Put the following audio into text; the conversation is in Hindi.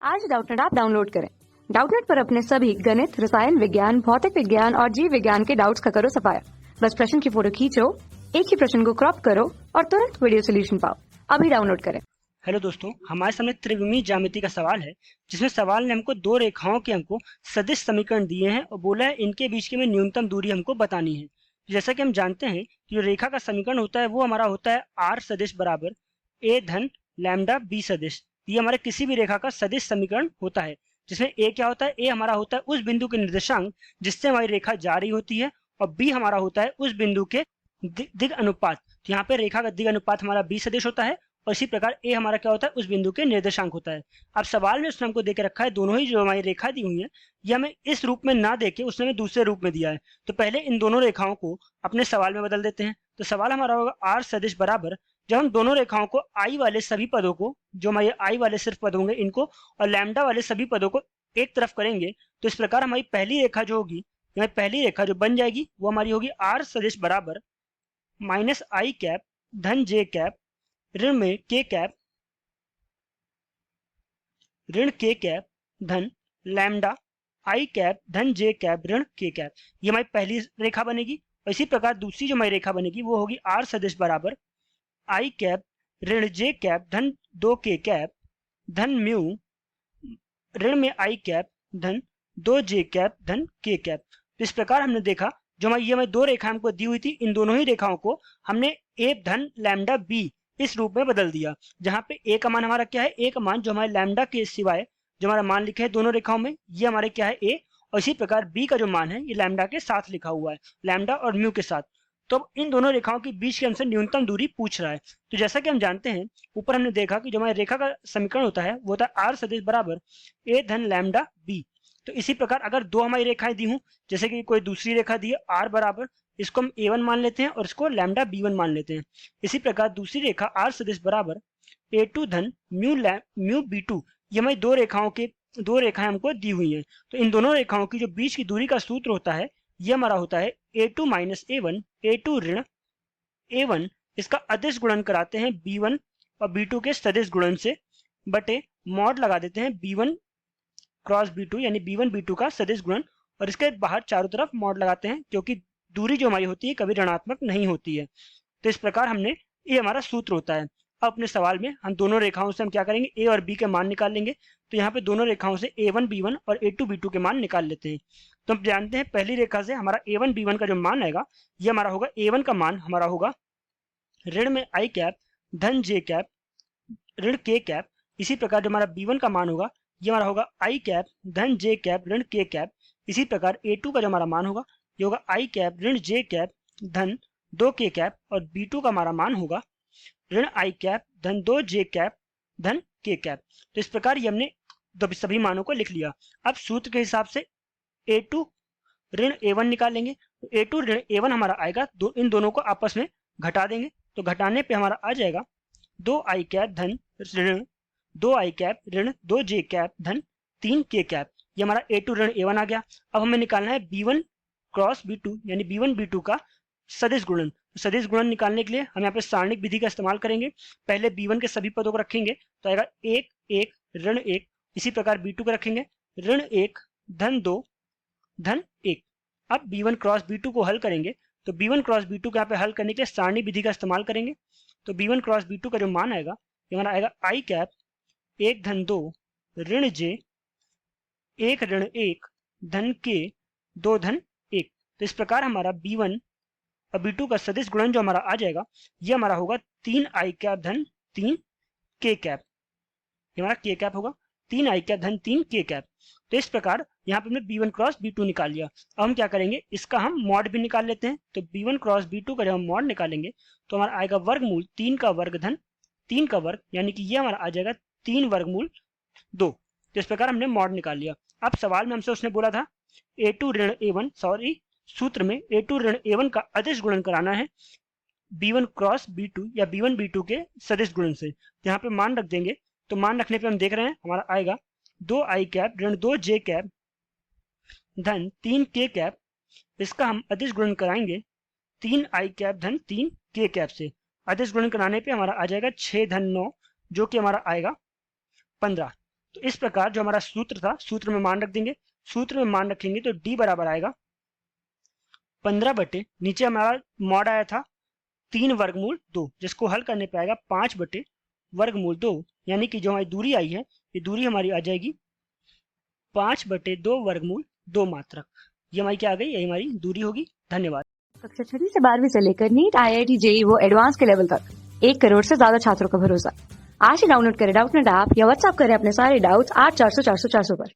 आज डाउटनेट ऐप डाउनलोड करें। डाउटनेट पर अपने सभी गणित, रसायन विज्ञान, भौतिक विज्ञान और जीव विज्ञान के डाउट्स का करो सफाया। बस प्रश्न की फोटो खींचो, एक ही प्रश्न को क्रॉप करो और तुरंत वीडियो सोल्यूशन पाओ। अभी डाउनलोड करें। हेलो दोस्तों, हमारे सामने त्रिविमीय ज्यामिति का सवाल है, जिसमें सवाल ने हमको दो रेखाओं के हमको सदिश समीकरण दिए हैं और बोला है इनके बीच की में न्यूनतम दूरी हमको बतानी है। जैसा कि हम जानते हैं कि जो रेखा का समीकरण होता है वो हमारा होता है आर सदिश बराबर ए धन लैम्डा बी सदिश। ये हमारे किसी भी रेखा का सदिश समीकरण होता है, जिसमें ए क्या होता है, ए हमारा होता है उस बिंदु के निर्देशांक जिससे हमारी रेखा जा रही होती है, और बी हमारा होता है उस बिंदु के दिग अनुपात। तो यहाँ पे रेखा का दिग अनुपात हमारा बी सदिश होता है, और इसी प्रकार ए हमारा क्या होता है, उस बिंदु के निर्देशांक होता है। अब सवाल में उसने हमको देके रखा है दोनों ही जो हमारी रेखा दी हुई है, ये हमें इस रूप में ना देके उसने हमें दूसरे रूप में दिया है। तो पहले इन दोनों रेखाओं को अपने सवाल में बदल देते हैं। तो सवाल हमारा होगा आर सदिश बराबर, जब हम दोनों रेखाओं को आई वाले सभी पदों को, जो हमारे आई वाले सिर्फ पद होंगे इनको, और लैम्डा वाले सभी पदों को एक तरफ करेंगे, तो इस प्रकार हमारी पहली रेखा जो होगी, हमारी पहली रेखा जो बन जाएगी वो हमारी होगी आर सदिश बराबर माइनस आई कैप धन जे कैप ऋण में के कैप ऋण के कैप धन लैम्डा आई कैप धन जे कैप ऋण के कैप। ये हमारी पहली रेखा बनेगी। और इसी प्रकार दूसरी जो हमारी रेखा बनेगी वो होगी आर सदिश बराबर आई कैप ऋण जे कैप धन दो के कैप धन म्यू ऋण में आई कैप धन दो जे कैप धन के कैप। तो इस प्रकार हमने देखा जो हमारी दो रेखा हमको दी हुई थी, इन दोनों ही रेखाओं को हमने ए धन लैम्डा बी इस रूप में बदल दिया, जहां पे ए का मान हमारा क्या है, ए का मान जो हमारे लैम्डा के सिवाय जो हमारा मान लिखा है दोनों रेखाओं में, ये हमारे क्या है ए, और इसी प्रकार बी का जो मान है ये लैम्डा के साथ लिखा हुआ है, लैम्डा और म्यू के साथ। तो अब इन दोनों रेखाओं के बीच के हमसे न्यूनतम दूरी पूछ रहा है। तो जैसा कि हम जानते हैं, ऊपर हमने देखा कि जो हमारी रेखा का समीकरण होता है वो होता है आर सदिश बराबर ए धन लैम्डा बी। तो इसी प्रकार अगर दो हमारी रेखाएं दी हूं, जैसे कि कोई दूसरी रेखा दी है आर बराबर, इसको हम a1 मान लेते हैं और इसको लैम्डा b1 मान लेते हैं। इसी प्रकार दूसरी रेखा आर सदिश बराबर a2 धन म्यू b2। ये हमारी दो रेखाएं हमको दी हुई हैं। तो इन दोनों रेखाओं की जो बीच की दूरी का सूत्र होता है ये हमारा होता है a2 माइनस a1, a2 ऋण a1, इसका अदिश गुणन कराते हैं b1 और b2 के सदिश गुणन से, बटे मॉड लगा देते हैं b1 क्रॉस b2 यानी b1 b2 का सदिश गुणन, और इसके बाहर चारों तरफ मॉड लगाते हैं, क्योंकि दूरी जो हमारी होती है कभी ऋणात्मक नहीं होती है। तो इस प्रकार हमने, ये हमारा सूत्र होता है। अब अपने सवाल में हम दोनों रेखाओं से हम क्या करेंगे, ए और बी के मान निकाल लेंगे। तो यहाँ पे दोनों रेखाओं से a1 b1 और a2 b2 के मान निकाल लेते हैं। तो हम जानते हैं पहली रेखा से हमारा a1 b1 का जो मान आएगा, ये हमारा होगा a1 का मान हमारा होगा ऋण में आई कैप धन जे कैप ऋण के कैप। इसी प्रकार जो हमारा b1 का मान होगा ये हमारा होगा आई कैप धन जे कैप ऋण के कैप। इसी प्रकार a2 का जो हमारा मान होगा ये होगा आई कैप ऋण जे कैप धन दो के कैप, और b2 का हमारा मान होगा ऋण आई कैप धन दो जे कैप धन के कैप। तो इस प्रकार ये हमने सभी मानों को लिख लिया। अब सूत्र के हिसाब से a2 ऋण a1 निकालेंगे। तो a2 ऋण a1 हमारा आएगा, इन दोनों को आपस में घटा देंगे। तो घटाने पे हमारा आ जाएगा दो आई कैप धन ऋण दो आई कैप ऋण दो जे कैप धन तीन के कैप। ये हमारा a2 ऋण a1 आ गया। अब हमें निकालना है b1 क्रॉस b2 यानी b1 b2 का सदिश गुणन। सदिश गुणन निकालने के लिए हम यहाँ पे सारणिक विधि का इस्तेमाल करेंगे। पहले b1 के सभी पदों को रखेंगे तो आएगा एक एक ऋण एक। इसी प्रकार b2 को रखेंगे ऋण एक धन दो धन एक। अब b1 क्रॉस b2 को हल करेंगे, तो b1 क्रॉस b2 को यहाँ पे हल करने के लिए सारणी विधि का इस्तेमाल करेंगे। तो b1 क्रॉस b2 का जो मान आएगा ये हमारा आएगा आई कैप एक धन दो ऋण जे एक ऋण एक धन के दो धन एक। तो इस प्रकार हमारा b1 और b2 का सदिश गुणन जो हमारा आ जाएगा ये हमारा होगा तीन आई कैप धन तीन के कैप। ये हमारा के कैप होगा तीन आई कैप धन तीन के कैप। तो इस प्रकार यहाँ पे हमने b1 क्रॉस b2 निकाल लिया। अब हम क्या करेंगे, इसका हम मॉड भी निकाल लेते हैं। तो b1 क्रॉस b2 का जब हम मॉड निकालेंगे तो हमारा आएगा वर्गमूल तीन का वर्ग धन तीन का वर्ग, यानी कि ये हमारा आ जाएगा तीन वर्गमूल दो। तो इस प्रकार हमने मॉड निकाल लिया। अब सवाल में हमसे उसने बोला था a2 ऋण a1, सॉरी सूत्र में a2 ऋण a1 का अदिश गुणन कराना है b1 क्रॉस b2 या b1 b2 के सदिश गुणन से। यहाँ पे मान रख देंगे। तो मान रखने पे हम देख रहे हैं हमारा आएगा दो आई कैप ऋण दो जे कैप धन तीन के कैप। इसका हम अदिश गुणन कराएंगे तीन आई कैप धन तीन के कैप से। अदिश गुणन कराने पे हमारा आ जाएगा 6 धन 9, जो कि हमारा आएगा 15। तो इस प्रकार जो हमारा सूत्र था, सूत्र में मान रख देंगे। सूत्र में मान रखेंगे तो डी बराबर आएगा 15 बटे, नीचे हमारा मॉड आया था 3 वर्गमूल 2, जिसको हल करने पे आएगा 5 बटे वर्गमूल 2, यानी कि जो हमारी दूरी आई है, ये दूरी हमारी आ जाएगी 5 बटे 2 वर्गमूल 2 मात्रक। ये हमारी क्या आ गई, ये हमारी दूरी होगी। धन्यवाद। कक्षा 6 से 12वीं से लेकर नीट, IIT, JEE वो एडवांस के लेवल तक 1 करोड़ से ज्यादा छात्रों का भरोसा। आज ही डाउनलोड करें डाउटनेट ऐप या व्हाट्सएप करें अपने सारे डाउट्स 8400 400 400 पर।